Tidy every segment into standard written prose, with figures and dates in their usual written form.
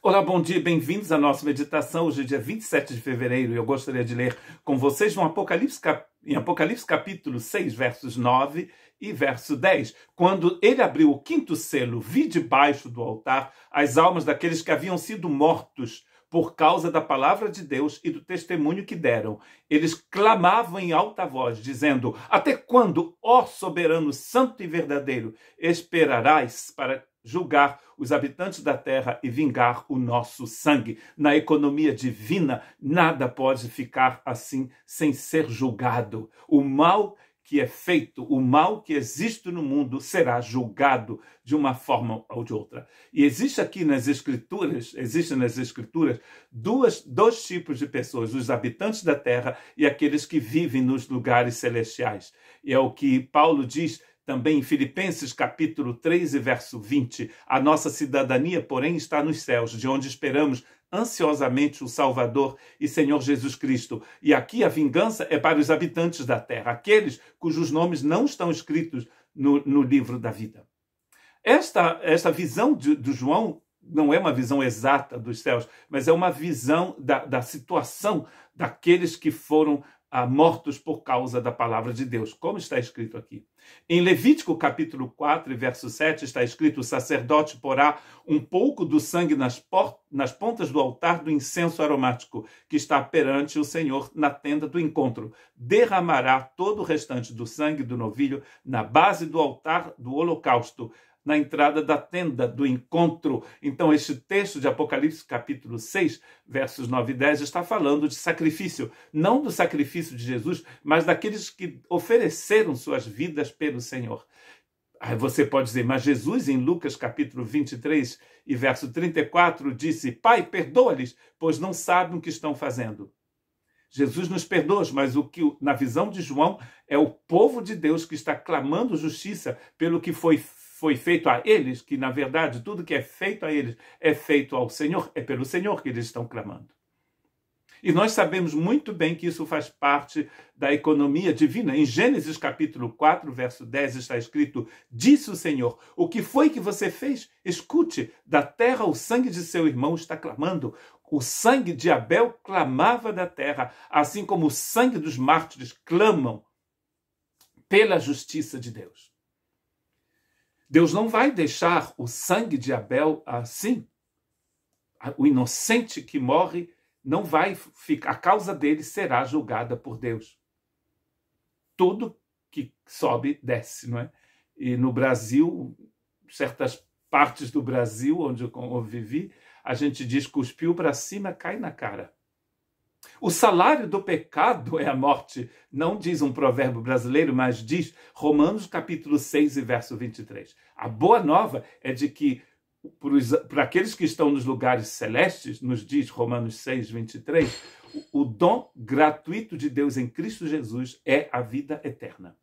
Olá, bom dia, bem-vindos à nossa meditação. Hoje é dia 27 de fevereiro e eu gostaria de ler com vocês em Apocalipse capítulo 6, versos 9 e verso 10. Quando ele abriu o quinto selo, vi debaixo do altar as almas daqueles que haviam sido mortos por causa da palavra de Deus e do testemunho que deram. Eles clamavam em alta voz, dizendo: até quando, ó soberano santo e verdadeiro, esperarás para julgar os habitantes da terra e vingar o nosso sangue? Na economia divina, nada pode ficar assim sem ser julgado. O mal que é feito, o mal que existe no mundo será julgado de uma forma ou de outra. E existem nas escrituras dois tipos de pessoas: os habitantes da terra e aqueles que vivem nos lugares celestiais. E é o que Paulo diz também em Filipenses capítulo 3 e verso 20. A nossa cidadania, porém, está nos céus, de onde esperamos ansiosamente o Salvador e Senhor Jesus Cristo. E aqui a vingança é para os habitantes da terra, aqueles cujos nomes não estão escritos no livro da vida. Esta visão do João não é uma visão exata dos céus, mas é uma visão da situação daqueles que foram mortos por causa da palavra de Deus, como está escrito aqui. Em Levítico capítulo 4, verso 7, está escrito: o sacerdote porá um pouco do sangue nas pontas do altar do incenso aromático que está perante o Senhor na tenda do encontro. Derramará todo o restante do sangue do novilho na base do altar do holocausto, na entrada da tenda do encontro. Então, este texto de Apocalipse capítulo 6, versos 9 e 10, está falando de sacrifício, não do sacrifício de Jesus, mas daqueles que ofereceram suas vidas pelo Senhor. Aí você pode dizer: mas Jesus, em Lucas capítulo 23 e verso 34, disse: Pai, perdoa-lhes, pois não sabem o que estão fazendo. Jesus nos perdoa, mas o que, na visão de João, é o povo de Deus que está clamando justiça pelo que foi feito a eles, que na verdade tudo que é feito a eles é feito ao Senhor, é pelo Senhor que eles estão clamando. E nós sabemos muito bem que isso faz parte da economia divina. Em Gênesis capítulo 4, verso 10 está escrito: disse o Senhor, o que foi que você fez? Escute, da terra o sangue de seu irmão está clamando. O sangue de Abel clamava da terra, assim como o sangue dos mártires clamam pela justiça de Deus. Deus não vai deixar o sangue de Abel assim. O inocente que morre não vai ficar, a causa dele será julgada por Deus. Tudo que sobe, desce, não é? E no Brasil, certas partes do Brasil, onde eu vivi, a gente diz: cuspiu para cima, cai na cara. O salário do pecado é a morte, não diz um provérbio brasileiro, mas diz Romanos capítulo 6 e verso 23. A boa nova é de que, para aqueles que estão nos lugares celestes, nos diz Romanos 6, 23, o dom gratuito de Deus em Cristo Jesus é a vida eterna.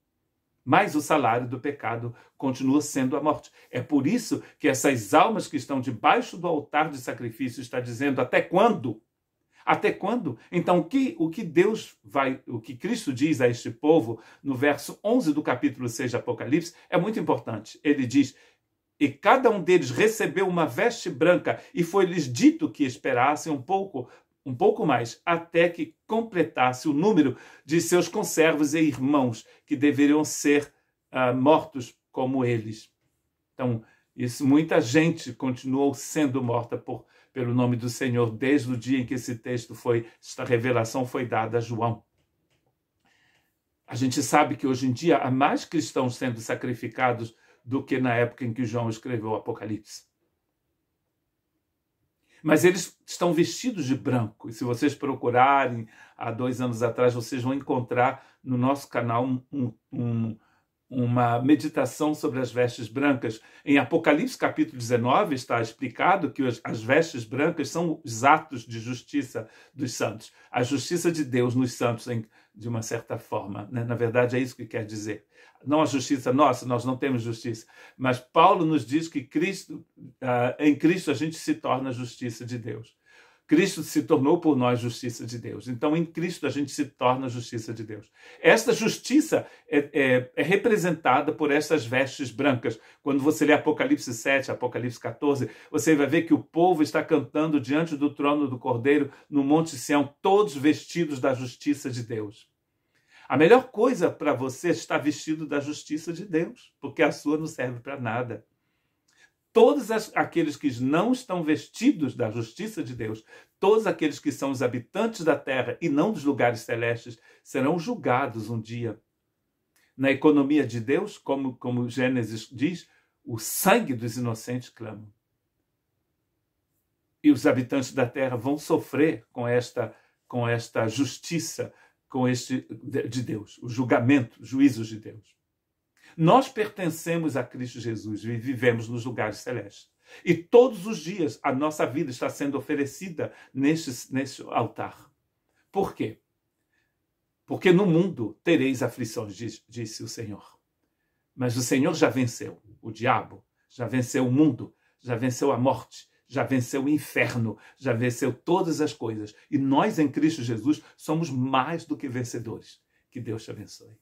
Mas o salário do pecado continua sendo a morte. É por isso que essas almas que estão debaixo do altar de sacrifício está dizendo: até quando? Até quando? Então, o que Cristo diz a este povo no verso 11 do capítulo 6 de Apocalipse é muito importante. Ele diz: e cada um deles recebeu uma veste branca e foi-lhes dito que esperassem um pouco mais, até que completasse o número de seus conservos e irmãos que deveriam ser mortos como eles. Então, muita gente continuou sendo morta pelo nome do Senhor desde o dia em que esta revelação foi dada a João. A gente sabe que hoje em dia há mais cristãos sendo sacrificados do que na época em que João escreveu o Apocalipse. Mas eles estão vestidos de branco. E se vocês procurarem, há 2 anos atrás, vocês vão encontrar no nosso canal uma meditação sobre as vestes brancas. Em Apocalipse capítulo 19 está explicado que as vestes brancas são os atos de justiça dos santos. A justiça de Deus nos santos, de uma certa forma, né? Na verdade é isso que quer dizer. Não a justiça nossa, nós não temos justiça. Mas Paulo nos diz que em Cristo a gente se torna a justiça de Deus. Cristo se tornou por nós justiça de Deus. Então, em Cristo, a gente se torna justiça de Deus. Esta justiça é representada por essas vestes brancas. Quando você lê Apocalipse 7, Apocalipse 14, você vai ver que o povo está cantando diante do trono do Cordeiro, no Monte Sião, todos vestidos da justiça de Deus. A melhor coisa para você é estar vestido da justiça de Deus, porque a sua não serve para nada. Todos aqueles que não estão vestidos da justiça de Deus, todos aqueles que são os habitantes da terra e não dos lugares celestes, serão julgados um dia. Na economia de Deus, como Gênesis diz, o sangue dos inocentes clama. E os habitantes da terra vão sofrer com esta justiça de Deus, o julgamento, os juízos de Deus. Nós pertencemos a Cristo Jesus e vivemos nos lugares celestes. E todos os dias a nossa vida está sendo oferecida neste altar. Por quê? Porque no mundo tereis aflições, disse o Senhor. Mas o Senhor já venceu o diabo, já venceu o mundo, já venceu a morte, já venceu o inferno, já venceu todas as coisas. E nós em Cristo Jesus somos mais do que vencedores. Que Deus te abençoe.